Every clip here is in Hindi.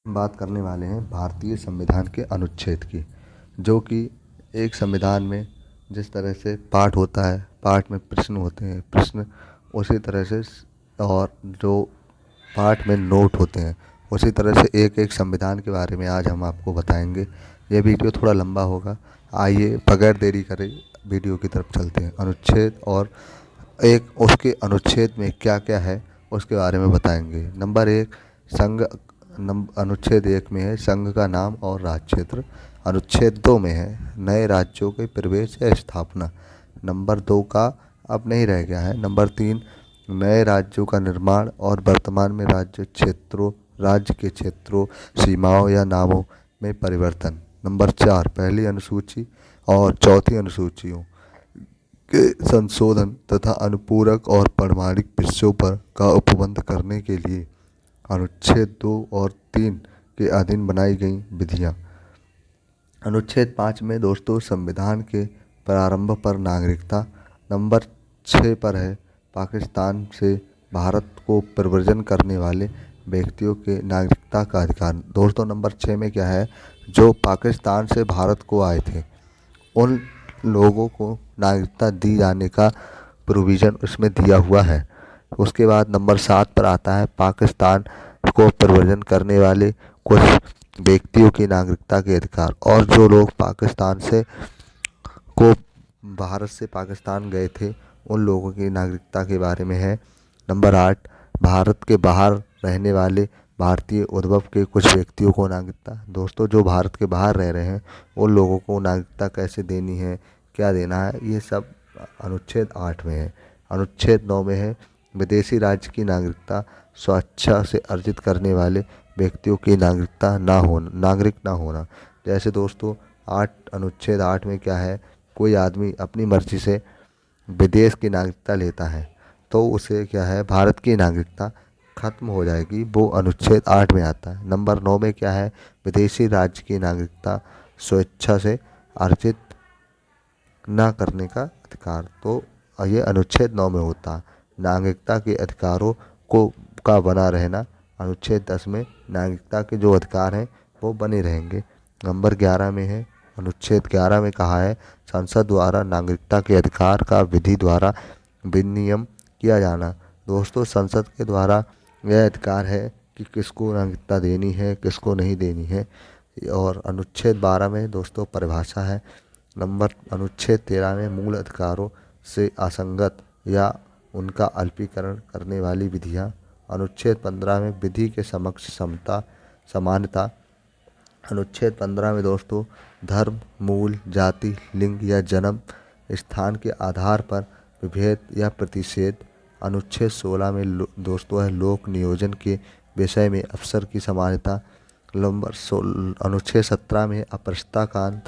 बात करने वाले हैं भारतीय संविधान के अनुच्छेद की, जो कि एक संविधान में जिस तरह से पाठ होता है, पाठ में प्रश्न होते हैं, प्रश्न उसी तरह से और जो पाठ में नोट होते हैं उसी तरह से एक एक संविधान के बारे में आज हम आपको बताएंगे। यह वीडियो थोड़ा लंबा होगा, आइए बगैर देरी करे वीडियो की तरफ चलते हैं। अनुच्छेद और एक उसके अनुच्छेद में क्या क्या है उसके बारे में बताएंगे। नंबर एक, संघ। अनुच्छेद एक में है संघ का नाम और राज्य क्षेत्र। अनुच्छेद दो में है नए राज्यों के प्रवेश या स्थापना। नंबर दो का अब नहीं रह गया है। नंबर तीन, नए राज्यों का निर्माण और वर्तमान में राज्य के क्षेत्रों, सीमाओं या नामों में परिवर्तन। नंबर चार, पहली अनुसूची और चौथी अनुसूचियों के संशोधन तथा अनुपूरक और प्रमाणिक विषयों पर का उपबंध करने के लिए अनुच्छेद दो और तीन के अधीन बनाई गई विधियां। अनुच्छेद पाँच में दोस्तों संविधान के प्रारंभ पर नागरिकता। नंबर छः पर है पाकिस्तान से भारत को प्रव्रजन करने वाले व्यक्तियों के नागरिकता का अधिकार। दोस्तों नंबर छः में क्या है, जो पाकिस्तान से भारत को आए थे उन लोगों को नागरिकता दी जाने का प्रोविज़न उसमें दिया हुआ है। उसके बाद नंबर सात पर आता है पाकिस्तान को प्रव्रजन करने वाले कुछ व्यक्तियों की नागरिकता के अधिकार। और जो लोग पाकिस्तान से को भारत से पाकिस्तान गए थे उन लोगों की नागरिकता के बारे में है। नंबर आठ, भारत के बाहर रहने वाले भारतीय उद्भव के कुछ व्यक्तियों को नागरिकता। दोस्तों जो भारत के बाहर रह रहे हैं उन लोगों को नागरिकता कैसे देनी है, क्या देना है, ये सब अनुच्छेद आठ में है। अनुच्छेद नौ में है विदेशी राज्य की नागरिकता स्वेच्छा से अर्जित करने वाले व्यक्तियों की नागरिक ना होना। जैसे दोस्तों अनुच्छेद आठ में क्या है, कोई आदमी अपनी मर्जी से विदेश की नागरिकता लेता है तो उसे क्या है, भारत की नागरिकता खत्म हो जाएगी, वो अनुच्छेद आठ में आता है। नंबर नौ में क्या है, विदेशी राज्य की नागरिकता स्वेच्छा से अर्जित ना करने का अधिकार। तो ये अनुच्छेद नौ में होता है। नागरिकता के अधिकारों को का बना रहना। अनुच्छेद दस में नागरिकता के जो अधिकार हैं वो बने रहेंगे। नंबर ग्यारह में है, अनुच्छेद ग्यारह में कहा है संसद द्वारा नागरिकता के अधिकार का विधि द्वारा विनियम किया जाना। दोस्तों संसद के द्वारा यह अधिकार है कि किसको नागरिकता देनी है, किसको नहीं देनी है। और अनुच्छेद बारह में दोस्तों परिभाषा है। अनुच्छेद तेरह में मूल अधिकारों से असंगत या उनका अल्पीकरण करने वाली विधियाँ। अनुच्छेद पंद्रह में विधि के समक्ष समानता। अनुच्छेद पंद्रह में दोस्तों धर्म, मूल, जाति, लिंग या जन्म स्थान के आधार पर विभेद या प्रतिषेध। अनुच्छेद सोलह में दोस्तों है लोक नियोजन के विषय में अफसर की समानता। अनुच्छेद सत्रह में अपृष्टता कांड।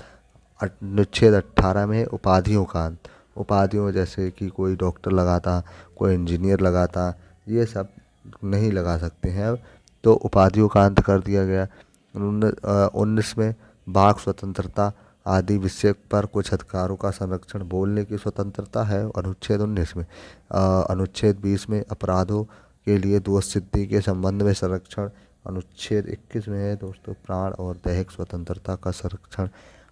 अनुच्छेद अट्ठारह में उपाधियों कांड। उपाधियों जैसे कि कोई डॉक्टर लगाता, कोई इंजीनियर लगाता, ये सब नहीं लगा सकते हैं अब, तो उपाधियों का अंत कर दिया गया। 19 में वाक स्वतंत्रता आदि विषय पर कुछ अधिकारों का संरक्षण, बोलने की स्वतंत्रता है अनुच्छेद 19 में। अनुच्छेद 20 में अपराधों के लिए दोष सिद्धि के संबंध में संरक्षण। अनुच्छेद 21 में है दोस्तों प्राण और दैहिक स्वतंत्रता का संरक्षण।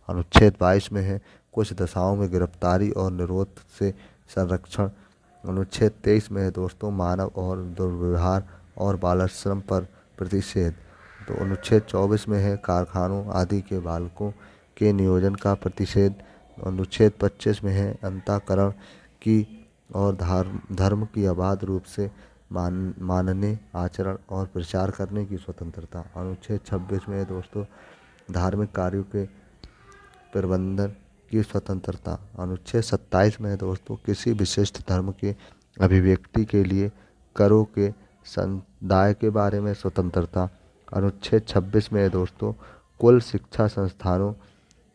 अनुच्छेद 22 में है कुछ दशाओं में गिरफ्तारी और निरोध से संरक्षण। अनुच्छेद 23 में है दोस्तों मानव और दुर्व्यवहार और बाल श्रम पर प्रतिषेध। तो अनुच्छेद 24 में है कारखानों आदि के बालकों के नियोजन का प्रतिषेध। अनुच्छेद 25 में है अंतःकरण की और धर्म की अबाध रूप से मानने, आचरण और प्रचार करने की स्वतंत्रता। अनुच्छेद 26 में है दोस्तों धार्मिक कार्यों के प्रबंधन की स्वतंत्रता। अनुच्छेद 27 में है दोस्तों किसी विशिष्ट धर्म के अभिव्यक्ति के लिए करों के संदाय के बारे में स्वतंत्रता। अनुच्छेद 26 में है दोस्तों कुल शिक्षा संस्थानों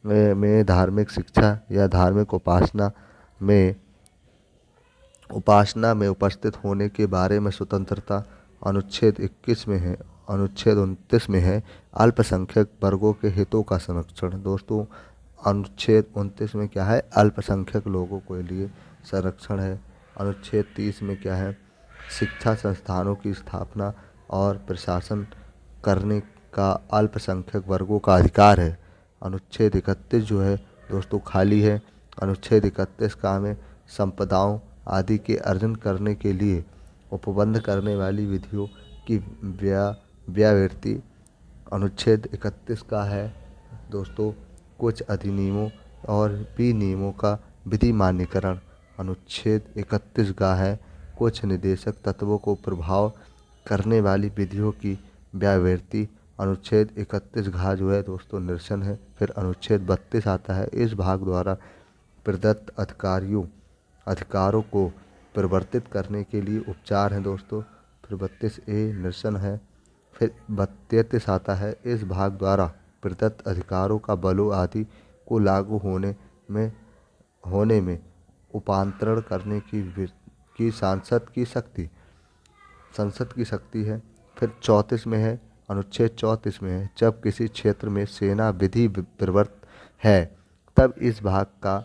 में धार्मिक शिक्षा या धार्मिक उपासना में उपस्थित होने के बारे में स्वतंत्रता। अनुच्छेद 21 में है अनुच्छेद 29 में है अल्पसंख्यक वर्गों के हितों का संरक्षण। दोस्तों अनुच्छेद 29 में क्या है, अल्पसंख्यक लोगों के लिए संरक्षण है। अनुच्छेद 30 में क्या है, शिक्षा संस्थानों की स्थापना और प्रशासन करने का अल्पसंख्यक वर्गों का अधिकार है। अनुच्छेद 31 जो है दोस्तों खाली है। अनुच्छेद 31 का में संपदाओं आदि के अर्जन करने के लिए उपबंध करने वाली विधियों की व्यावृत्ति। अनुच्छेद 31 का है दोस्तों कुछ अधिनियमों और विनियमों का विधि मान्यकरण। अनुच्छेद 31 का है कुछ निदेशक तत्वों को प्रभाव करने वाली विधियों की व्यावृत्ति। अनुच्छेद 31 घा जो है दोस्तों निरसन है। फिर अनुच्छेद 32 आता है, इस भाग द्वारा प्रदत्त अधिकारों को परिवर्तित करने के लिए उपचार हैं दोस्तों। फिर 32A निरसन है। फिर 33 आता है, इस भाग द्वारा प्रदत्त अधिकारों का बलों आदि को लागू होने में उपांतरण करने की संसद की शक्ति है। फिर 34 में है, अनुच्छेद 34 में है, जब किसी क्षेत्र में सेना विधि प्रवृत्त है तब इस भाग का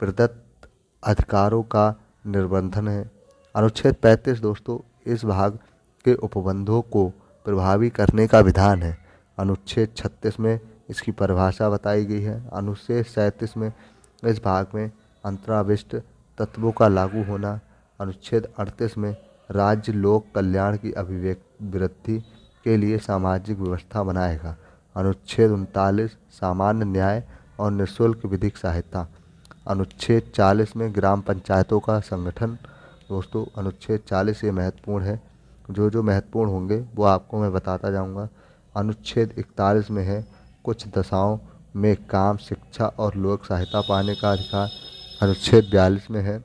प्रदत्त अधिकारों का निर्बंधन है। अनुच्छेद 35 दोस्तों इस भाग के उपबंधों को प्रभावी करने का विधान है। अनुच्छेद 36 में इसकी परिभाषा बताई गई है। अनुच्छेद 37 में इस भाग में अंतराविष्ट तत्वों का लागू होना। अनुच्छेद 38 में राज्य लोक कल्याण की अभिवृद्धि के लिए सामाजिक व्यवस्था बनाएगा। अनुच्छेद 39 सामान्य न्याय और निःशुल्क विधिक सहायता। अनुच्छेद 40 में ग्राम पंचायतों का संगठन। दोस्तों अनुच्छेद 40 ये महत्वपूर्ण है, जो महत्वपूर्ण होंगे वो आपको मैं बताता जाऊंगा। अनुच्छेद 41 में है कुछ दशाओं में काम, शिक्षा और लोक सहायता पाने का अधिकार। अनुच्छेद 42 में है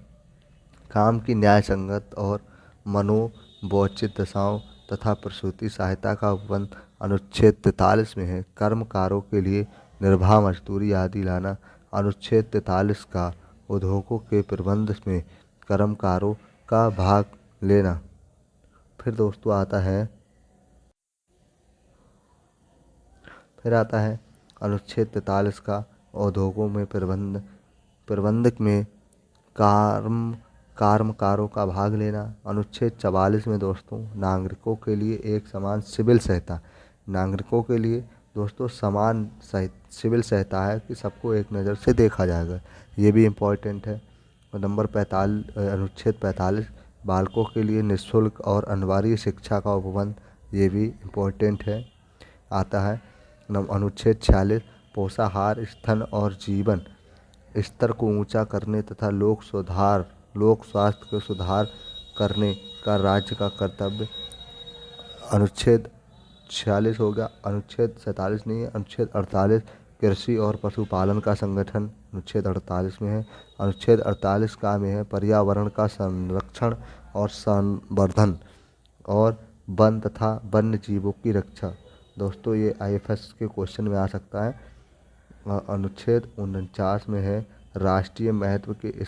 काम की न्याय संगत और मनोवैचिक दशाओं तथा प्रसूति सहायता का उपबंध। अनुच्छेद 43 में है कर्मकारों के लिए निर्वाह मजदूरी आदि लाना। अनुच्छेद 43 का उद्योगों के प्रबंध में कर्मकारों का भाग लेना। फिर दोस्तों आता है अनुच्छेद 43 का उद्योगों में प्रबंधक में कर्मकारों का भाग लेना। अनुच्छेद 44 में दोस्तों नागरिकों के लिए एक समान सिविल सहायता। नागरिकों के लिए दोस्तों समान सिविल सहायता है कि सबको एक नज़र से देखा जाएगा, ये भी इम्पोर्टेंट है। नंबर 45 अनुच्छेद 45 बालकों के लिए निःशुल्क और अनिवार्य शिक्षा का उपबंध, ये भी इम्पोर्टेंट है। आता है अनुच्छेद 46 पोषाहार, स्तन और जीवन स्तर को ऊंचा करने तथा लोक स्वास्थ्य को सुधार करने का राज्य का कर्तव्य। अनुच्छेद 46 हो गया। अनुच्छेद 47 नहीं है, अनुच्छेद 48 कृषि और पशुपालन का संगठन अनुच्छेद 48 में है। अनुच्छेद 48 का में है पर्यावरण का संरक्षण और संवर्धन और वन तथा वन्य जीवों की रक्षा। दोस्तों ये IFS के क्वेश्चन में आ सकता है। अनुच्छेद 49 में है राष्ट्रीय महत्व के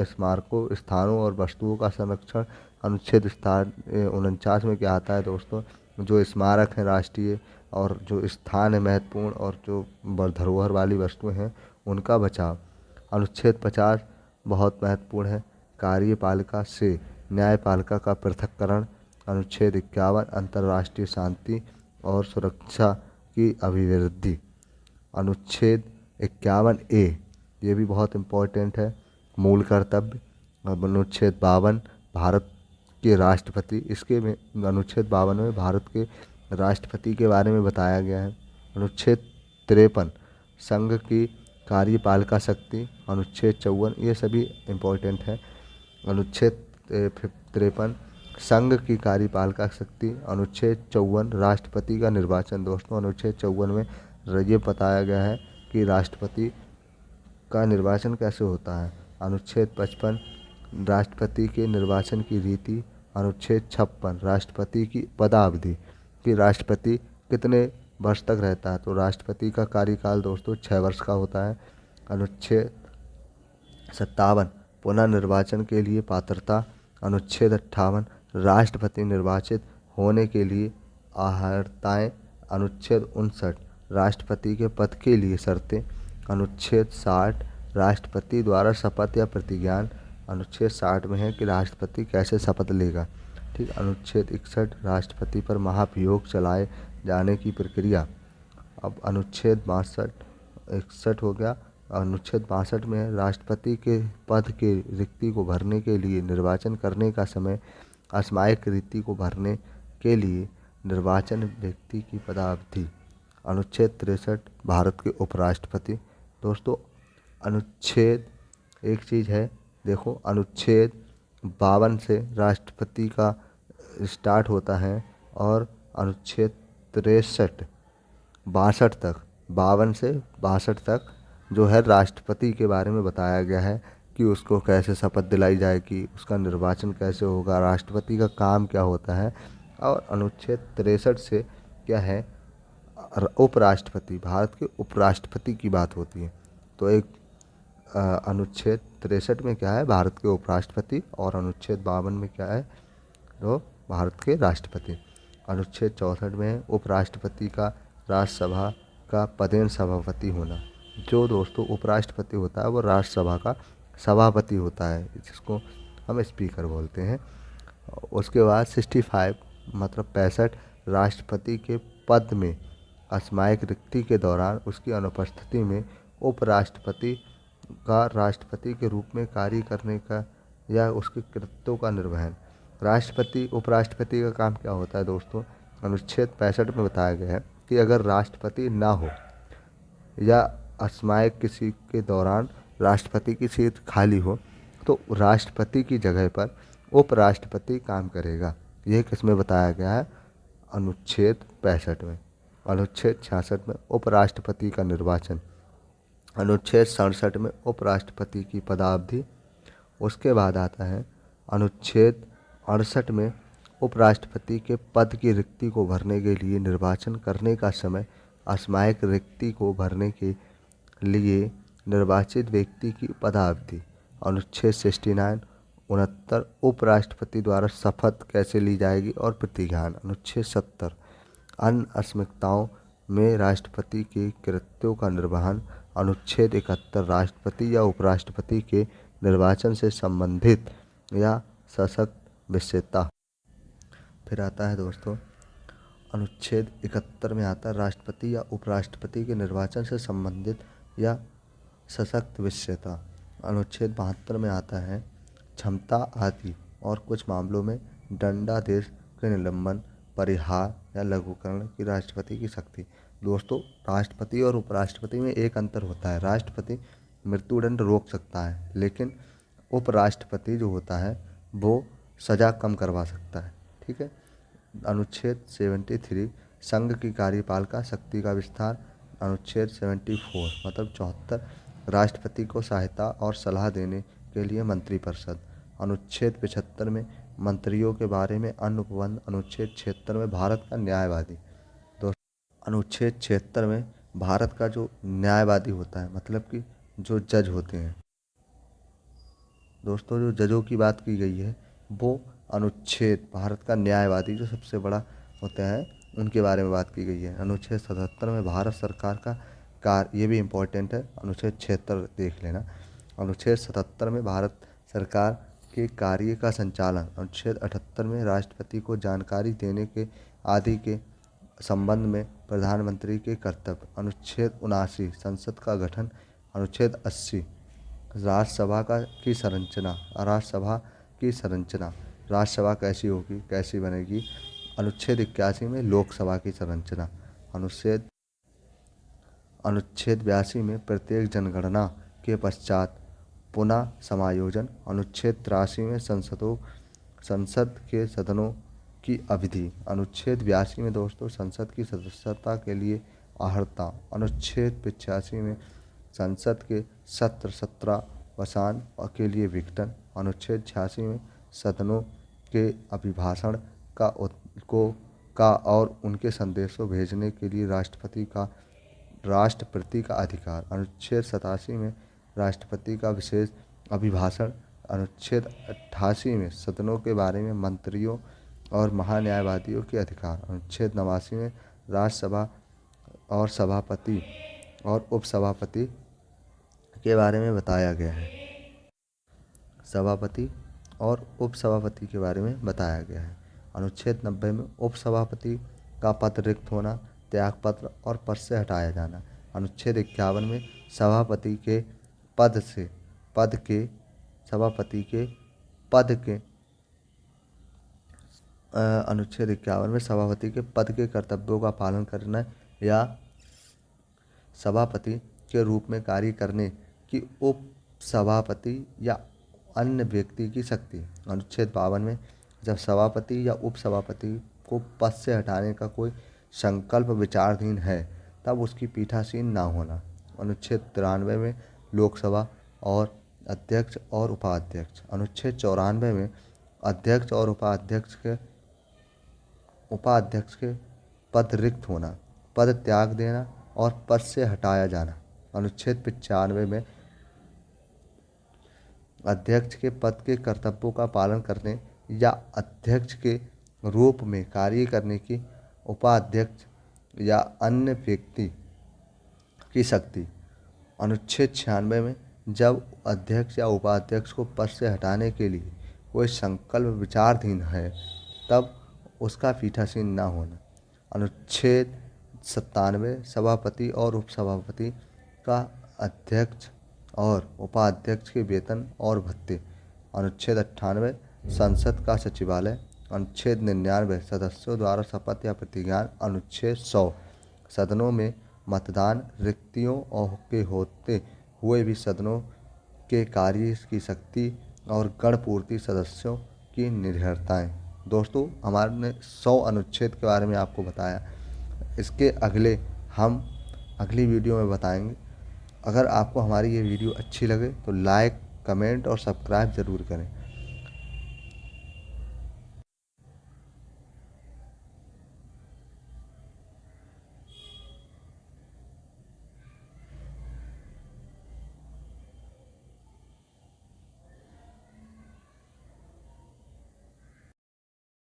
स्मारकों, स्थानों और वस्तुओं का संरक्षण। अनुच्छेद 49 में क्या आता है दोस्तों, जो स्मारक हैं राष्ट्रीय और जो स्थान है महत्वपूर्ण और जो धरोहर वाली वस्तुएं हैं उनका बचाव। अनुच्छेद 50 बहुत महत्वपूर्ण है कार्यपालिका से न्यायपालिका का पृथक्करण। अनुच्छेद 51 अंतर्राष्ट्रीय शांति और सुरक्षा की अभिवृद्धि। अनुच्छेद 51A ये भी बहुत इम्पोर्टेंट है मूल कर्तव्य। अनुच्छेद 52 भारत के राष्ट्रपति, इसके में अनुच्छेद 52 में भारत के राष्ट्रपति के बारे में बताया गया है। अनुच्छेद 53 संघ की कार्यपालिका शक्ति। अनुच्छेद 54 ये सभी इम्पोर्टेंट है। अनुच्छेद 53 संघ की कार्यपालिका शक्ति। अनुच्छेद 54 राष्ट्रपति का निर्वाचन। दोस्तों अनुच्छेद 54 में ये बताया गया है कि राष्ट्रपति का निर्वाचन कैसे होता है। अनुच्छेद 55 राष्ट्रपति के निर्वाचन की रीति। अनुच्छेद 56 राष्ट्रपति की पदावधि कि राष्ट्रपति कितने वर्ष तक रहता है, तो राष्ट्रपति का कार्यकाल दोस्तों 6 वर्ष का होता है। अनुच्छेद 57 पुनः निर्वाचन के लिए पात्रता। अनुच्छेद 58 राष्ट्रपति निर्वाचित होने के लिए अर्हताएँ। अनुच्छेद 59 राष्ट्रपति के पद के लिए शर्तें। अनुच्छेद 60 राष्ट्रपति द्वारा शपथ या प्रतिज्ञान। अनुच्छेद 60 में है कि राष्ट्रपति कैसे शपथ लेगा। ठीक। अनुच्छेद 61 राष्ट्रपति पर महाभियोग चलाए जाने की प्रक्रिया। अब अनुच्छेद 61 हो गया। अनुच्छेद 62 में राष्ट्रपति के पद के रिक्ति को भरने के लिए निर्वाचन करने का समय, असामयिक रिक्ति को भरने के लिए निर्वाचन व्यक्ति की पदावधि। अनुच्छेद 63 भारत के उपराष्ट्रपति। दोस्तों अनुच्छेद एक चीज़ है, देखो अनुच्छेद 52 से राष्ट्रपति का स्टार्ट होता है और अनुच्छेद 62 तक, 52 से 62 तक जो है राष्ट्रपति के बारे में बताया गया है कि उसको कैसे शपथ दिलाई जाएगी, उसका निर्वाचन कैसे होगा, राष्ट्रपति का काम क्या होता है। और अनुच्छेद 63 से क्या है, उपराष्ट्रपति, भारत के उपराष्ट्रपति की बात होती है। तो एक अनुच्छेद 63 में क्या है, भारत के उपराष्ट्रपति, और अनुच्छेद 52 में क्या है, तो भारत के राष्ट्रपति। अनुच्छेद 64 में उपराष्ट्रपति का राज्यसभा का पदेन सभापति होना। जो दोस्तों उपराष्ट्रपति होता है वो राज्यसभा का सभापति होता है, जिसको हम स्पीकर बोलते हैं। उसके बाद 65 मतलब 65 राष्ट्रपति के पद में असामयिक रिक्ति के दौरान उसकी अनुपस्थिति में उपराष्ट्रपति का राष्ट्रपति के रूप में कार्य करने का या उसके कृत्यों का निर्वहन। राष्ट्रपति उपराष्ट्रपति का काम क्या होता है दोस्तों, अनुच्छेद 65 में बताया गया है कि अगर राष्ट्रपति ना हो या असामयिक किसी के दौरान राष्ट्रपति की सीट खाली हो तो राष्ट्रपति की जगह पर उपराष्ट्रपति काम करेगा। यह किस में बताया गया है, अनुच्छेद 65 में। अनुच्छेद 66 में उपराष्ट्रपति का निर्वाचन। अनुच्छेद 67 में उपराष्ट्रपति की पदावधि। उसके बाद आता है अनुच्छेद 68 में उपराष्ट्रपति के पद की रिक्ति को भरने के लिए निर्वाचन करने का समय, असामयिक रिक्ति को भरने के लिए निर्वाचित व्यक्ति की पदावधि। अनुच्छेद 69 उपराष्ट्रपति द्वारा शपथ कैसे ली जाएगी और प्रतिज्ञान। अनुच्छेद 70 अन्य अस्मिताओं में राष्ट्रपति के कृत्यों का निर्वहन। अनुच्छेद 71 राष्ट्रपति या उपराष्ट्रपति के निर्वाचन से संबंधित या सशक्त विषयता। फिर आता है दोस्तों अनुच्छेद 71 में आता है राष्ट्रपति या उपराष्ट्रपति के निर्वाचन से संबंधित या सशक्त विषयता। अनुच्छेद 72 में आता है क्षमता आदि और कुछ मामलों में दंडादेश के निलंबन, परिहार या लघुकरण की राष्ट्रपति की शक्ति। दोस्तों राष्ट्रपति और उपराष्ट्रपति में एक अंतर होता है, राष्ट्रपति मृत्युदंड रोक सकता है लेकिन उपराष्ट्रपति जो होता है वो सज़ा कम करवा सकता है। ठीक है। अनुच्छेद 73 संघ की कार्यपालिका शक्ति का विस्तार। अनुच्छेद 74 मतलब 74 राष्ट्रपति को सहायता और सलाह देने के लिए मंत्रिपरिषद। अनुच्छेद 75 में मंत्रियों के बारे में अन्य उपबंध। अनुच्छेद 76 में भारत का न्यायवादी। अनुच्छेद 76 में भारत का जो न्यायवादी होता है मतलब कि जो जज होते हैं दोस्तों, जो जजों की बात की गई है वो अनुच्छेद भारत का न्यायवादी जो सबसे बड़ा होता है उनके बारे में बात की गई है। अनुच्छेद 77 में भारत सरकार का कार्य, ये भी इम्पोर्टेंट है, अनुच्छेद 76 देख लेना। अनुच्छेद 77 में भारत सरकार के कार्य का संचालन। अनुच्छेद 78 में राष्ट्रपति को जानकारी देने के आदि के संबंध में प्रधानमंत्री के कर्तव्य। अनुच्छेद 79 संसद का गठन। अनुच्छेद 80 राज्यसभा की संरचना। राज्यसभा कैसी होगी, कैसी बनेगी। अनुच्छेद 81 में लोकसभा की संरचना। अनुच्छेद 82 में प्रत्येक जनगणना के पश्चात पुनः समायोजन। अनुच्छेद 83 में संसद के सदनों की अवधि। अनुच्छेद 82 में दोस्तों संसद की सदस्यता के लिए अर्हता। अनुच्छेद 85 में संसद के सत्र 17 के लिए विघटन। अनुच्छेद 86 में सदनों के अभिभाषण का और उनके संदेशों भेजने के लिए राष्ट्रपति का अधिकार। अनुच्छेद 87 में राष्ट्रपति का विशेष अभिभाषण। अनुच्छेद 88 में सदनों के बारे में मंत्रियों और महान्यायवादियों के अधिकार। अनुच्छेद 89 में राज्यसभा और सभापति और उपसभापति के बारे में बताया गया है। सभापति और उपसभापति के बारे में बताया गया है। अनुच्छेद 90 में उपसभापति का पद रिक्त होना, त्यागपत्र और पद से हटाया जाना। अनुच्छेद 51 में सभापति के पद से सभापति के पद के अनुच्छेद 51 में सभापति के पद के कर्तव्यों का पालन करना या सभापति के रूप में कार्य करने की उप सभापति या अन्य व्यक्ति की शक्ति। अनुच्छेद 52 में जब सभापति या उप सभापति को पद से हटाने का कोई संकल्प विचाराधीन है तब उसकी पीठासीन ना होना। अनुच्छेद 93 में लोकसभा और अध्यक्ष और उपाध्यक्ष। अनुच्छेद 94 में अध्यक्ष और उपाध्यक्ष के पद रिक्त होना, पद त्याग देना और पद से हटाया जाना। अनुच्छेद 95 में अध्यक्ष के पद के कर्तव्यों का पालन करने या अध्यक्ष के रूप में कार्य करने की उपाध्यक्ष या अन्य व्यक्ति की शक्ति। अनुच्छेद 96 में जब अध्यक्ष या उपाध्यक्ष को पद से हटाने के लिए कोई संकल्प विचाराधीन है तब उसका पीठासीन न होना। अनुच्छेद 97 सभापति और उपसभापति का अध्यक्ष और उपाध्यक्ष के वेतन और भत्ते। अनुच्छेद 98 संसद का सचिवालय। अनुच्छेद 99 सदस्यों द्वारा शपथ या प्रतिज्ञान। अनुच्छेद 100 सदनों में मतदान, रिक्तियों के होते हुए भी सदनों के कार्य की शक्ति और गणपूर्ति सदस्यों की निर्भरताएँ। दोस्तों, हमारे 100 अनुच्छेद के बारे में आपको बताया। इसके अगले हम अगली वीडियो में बताएंगे। अगर आपको हमारी ये वीडियो अच्छी लगे तो लाइक, कमेंट और सब्सक्राइब ज़रूर करें।